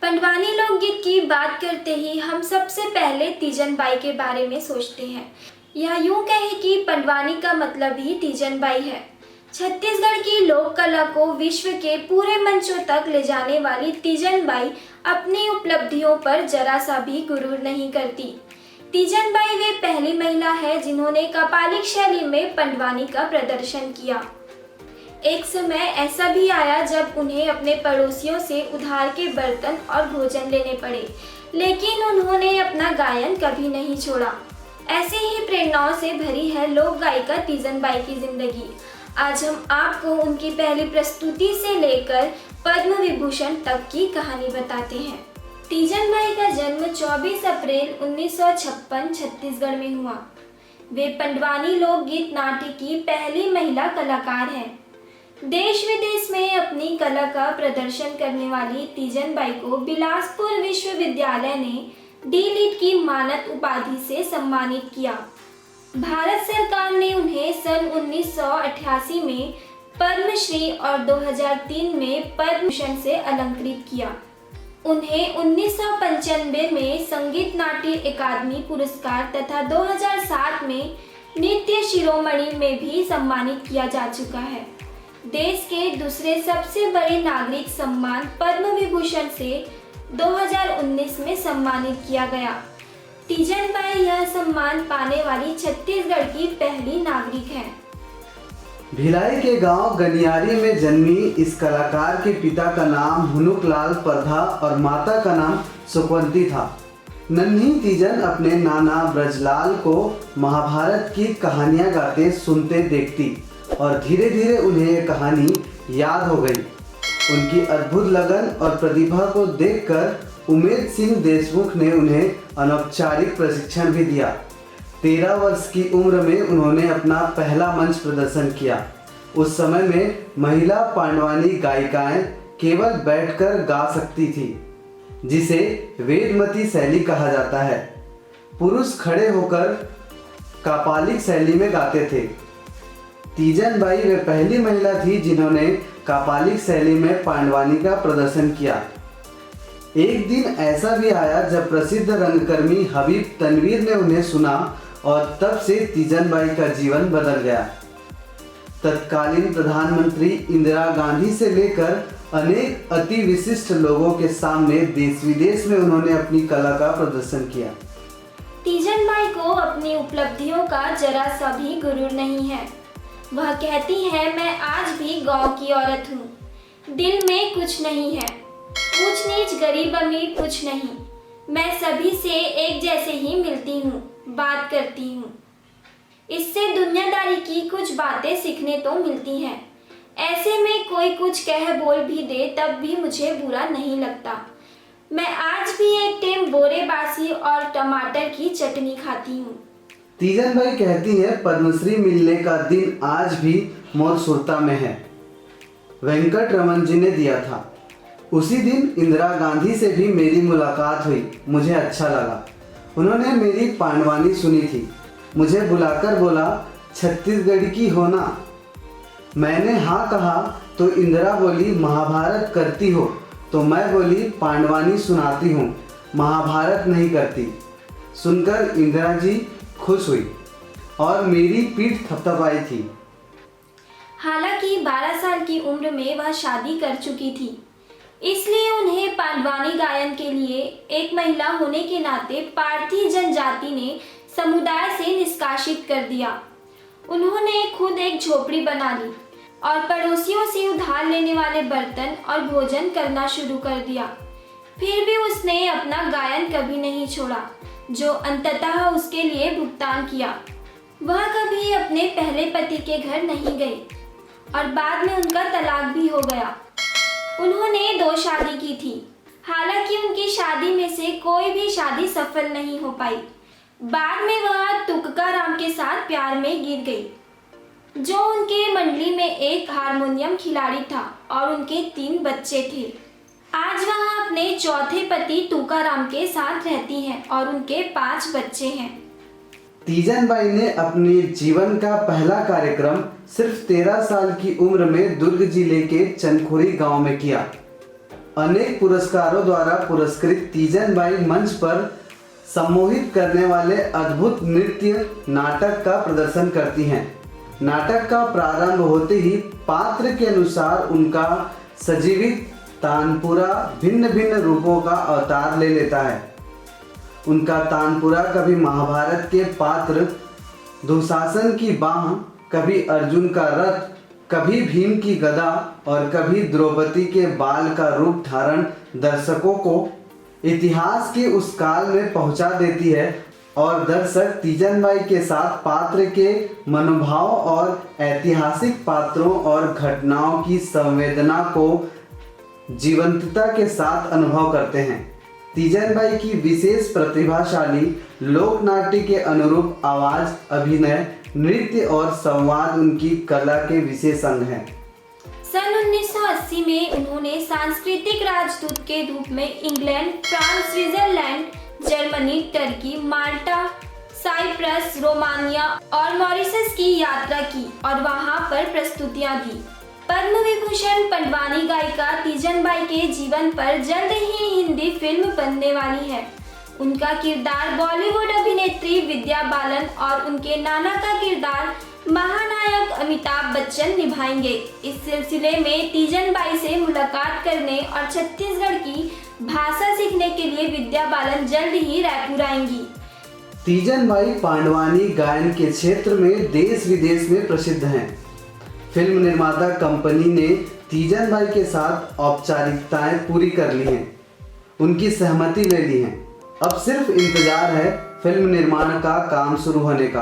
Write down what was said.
पंडवानी लोकगीत की बात करते ही हम सबसे पहले तीजन बाई के बारे में सोचते हैं। यह यूं कहें कि पंडवानी का मतलब ही तीजन बाई है। छत्तीसगढ़ की लोक कला को विश्व के पूरे मंचों तक ले जाने वाली तीजन बाई अपनी उपलब्धियों पर जरा सा भी गुरूर नहीं करती। तीजन बाई वे पहली महिला है जिन्होंने कपालिक शैली में पंडवानी का प्रदर्शन किया। एक समय ऐसा भी आया जब उन्हें अपने पड़ोसियों से उधार के बर्तन और भोजन लेने पड़े, लेकिन उन्होंने अपना गायन कभी नहीं छोड़ा। ऐसे ही प्रेरणाओं से भरी है लोक गायिका तीजन बाई की जिंदगी। आज हम आपको उनकी पहली प्रस्तुति से लेकर पद्म विभूषण तक की कहानी बताते हैं। तीजन बाई का जन्म 24 अप्रैल 1956 छत्तीसगढ़ में हुआ। वे पंडवानी लोकगीत नाट्य की पहली महिला कलाकार हैं। देश विदेश में अपनी कला का प्रदर्शन करने वाली तीजन बाई को बिलासपुर विश्वविद्यालय ने डी.लिट की मानद उपाधि से सम्मानित किया। भारत सरकार ने उन्हें सन 1988 में पद्मश्री और 2003 में पद्म भूषण से अलंकृत किया। उन्हें 1995 में संगीत नाट्य अकादमी पुरस्कार तथा 2007 में नृत्य शिरोमणि में भी सम्मानित किया जा चुका है। देश के दूसरे सबसे बड़े नागरिक सम्मान पद्म विभूषण से 2019 में सम्मानित किया गया। तीजन बाई यह सम्मान पाने वाली छत्तीसगढ़ की पहली नागरिक हैं। भिलाई के गांव गनियारी में जन्मी इस कलाकार के पिता का नाम हुनुकलाल परधा और माता का नाम सुकवंती था। नन्ही तीजन अपने नाना ब्रजलाल को महाभारत की कहानियां गाते सुनते देखती और धीरे धीरे उन्हें ये कहानी याद हो गई। उनकी अद्भुत लगन और प्रतिभा को देखकर उमेद सिंह देशमुख ने उन्हें अनौपचारिक प्रशिक्षण भी दिया। 13 वर्ष की उम्र में उन्होंने अपना पहला मंच प्रदर्शन किया। उस समय में महिला पांडवानी गायिकाएं केवल बैठकर गा सकती थी, जिसे वेदमती शैली कहा जाता है। पुरुष खड़े होकर कपालिक शैली में गाते थे। तीजन बाई वे पहली महिला थी जिन्होंने कपालिक शैली में पांडवानी का प्रदर्शन किया। एक दिन ऐसा भी आया जब प्रसिद्ध रंगकर्मी हबीब तनवीर ने उन्हें सुना और तब से तीजन बाई का जीवन बदल गया। तत्कालीन प्रधानमंत्री इंदिरा गांधी से लेकर अनेक अति विशिष्ट लोगों के सामने देश विदेश में उन्होंने अपनी कला का प्रदर्शन किया। तीजन बाई को अपनी उपलब्धियों का जरा सा भी गुरूर नहीं है। वह कहती है, मैं आज भी गांव की औरत हूँ। दिल में कुछ नहीं है, ऊंच नीच गरीब अमीर कुछ नहीं। मैं सभी से एक जैसे ही मिलती हूँ, बात करती हूँ। इससे दुनियादारी की कुछ बातें सीखने तो मिलती हैं। ऐसे में कोई कुछ कह बोल भी दे तब भी मुझे बुरा नहीं लगता। मैं आज भी एक टेम बोरे बासी और टमाटर की चटनी खाती हूँ। तीजन बाई कहती है, पद्मश्री मिलने का दिन आज भी मोर सुरता में है। वेंकट रमन जी ने दिया था। उसी दिन इंदिरा गांधी से भी मेरी मुलाकात हुई। मुझे अच्छा लगा। उन्होंने मेरी पांडवानी सुनी थी। मुझे बुलाकर बोला, छत्तीसगढ़ की हो ना? मैंने हाँ कहा तो इंदिरा बोली, महाभारत करती हो? तो मैं बोली, पांडवानी सुनाती हूँ, महाभारत नहीं करती। सुनकर इंदिरा जी खुश हुई और मेरी पीठ थपथपाई थी। हालांकि 12 साल की उम्र में वह शादी कर चुकी थी, इसलिए उन्हें पांडवानी गायन के लिए एक महिला होने के नाते पारथी जनजाति ने समुदाय से निष्कासित कर दिया। उन्होंने खुद एक झोपड़ी बना ली और पड़ोसियों से उधार लेने वाले बर्तन और भोजन करना शुरू कर दिया। फिर भी उसने अपना गायन कभी नहीं छोड़ा, जो अंततः उसके लिए भुगतान किया। वह कभी अपने पहले पति के घर नहीं गई और बाद में उनका तलाक भी हो गया। उन्होंने 2 शादी की थी। हालांकि उनकी शादी में से कोई भी शादी सफल नहीं हो पाई। बाद में वह तुकाराम के साथ प्यार में गिर गई, जो उनके मंडली में एक हारमोनियम खिलाड़ी था और उनके 3 बच्चे थे। आज वह अपने चौथे पति तुकाराम के साथ रहती हैं और उनके 5 बच्चे हैं। तीजन बाई ने अपने जीवन का पहला कार्यक्रम सिर्फ 13 साल की उम्र में दुर्ग जिले के चनखुरी गांव में किया। अनेक पुरस्कारों द्वारा पुरस्कृत तीजन बाई मंच पर सम्मोहित करने वाले अद्भुत नृत्य नाटक का प्रदर्शन करती हैं। नाटक का प्रारंभ होते ही पात्र के अनुसार उनका सजीवित तानपुरा भिन्न भिन्न रूपों का अवतार ले लेता है। उनका तानपुरा कभी महाभारत के पात्र दुशासन की बाह, कभी अर्जुन का रथ, कभी भीम की गदा और कभी द्रौपदी के बाल का रूप धारण दर्शकों को इतिहास के उस काल में पहुंचा देती है और दर्शक तीजन बाई के साथ पात्र के मनोभाव और ऐतिहासिक पात्रों और घटनाओं की संवेदना को जीवंतता के साथ अनुभव करते हैं। तीजन बाई की विशेष प्रतिभाशाली लोक नाट्य के अनुरूप आवाज, अभिनय, नृत्य और संवाद उनकी कला के विशेष अंग हैं। सन 1980 में उन्होंने सांस्कृतिक राजदूत के रूप में England, France, Switzerland, Germany, Turkey, Malta, Cyprus, Romania और मॉरिशस की यात्रा की और वहां पर प्रस्तुतियां दी। पद्म विभूषण पंडवानी गायिका तीजन बाई के जीवन पर जल्द ही हिंदी फिल्म बनने वाली है। उनका किरदार बॉलीवुड अभिनेत्री विद्या बालन और उनके नाना का किरदार महानायक अमिताभ बच्चन निभाएंगे। इस सिलसिले में तीजन बाई से मुलाकात करने और छत्तीसगढ़ की भाषा सीखने के लिए विद्या बालन जल्द ही रायपुर आएंगी। तीजन बाई पांडवानी गायन के क्षेत्र में देश विदेश में प्रसिद्ध हैं। फिल्म निर्माता कंपनी ने तीजन बाई के साथ औपचारिकताएं पूरी कर ली हैं, उनकी सहमति ले ली है। अब सिर्फ इंतजार है फिल्म निर्माण का काम शुरू होने का।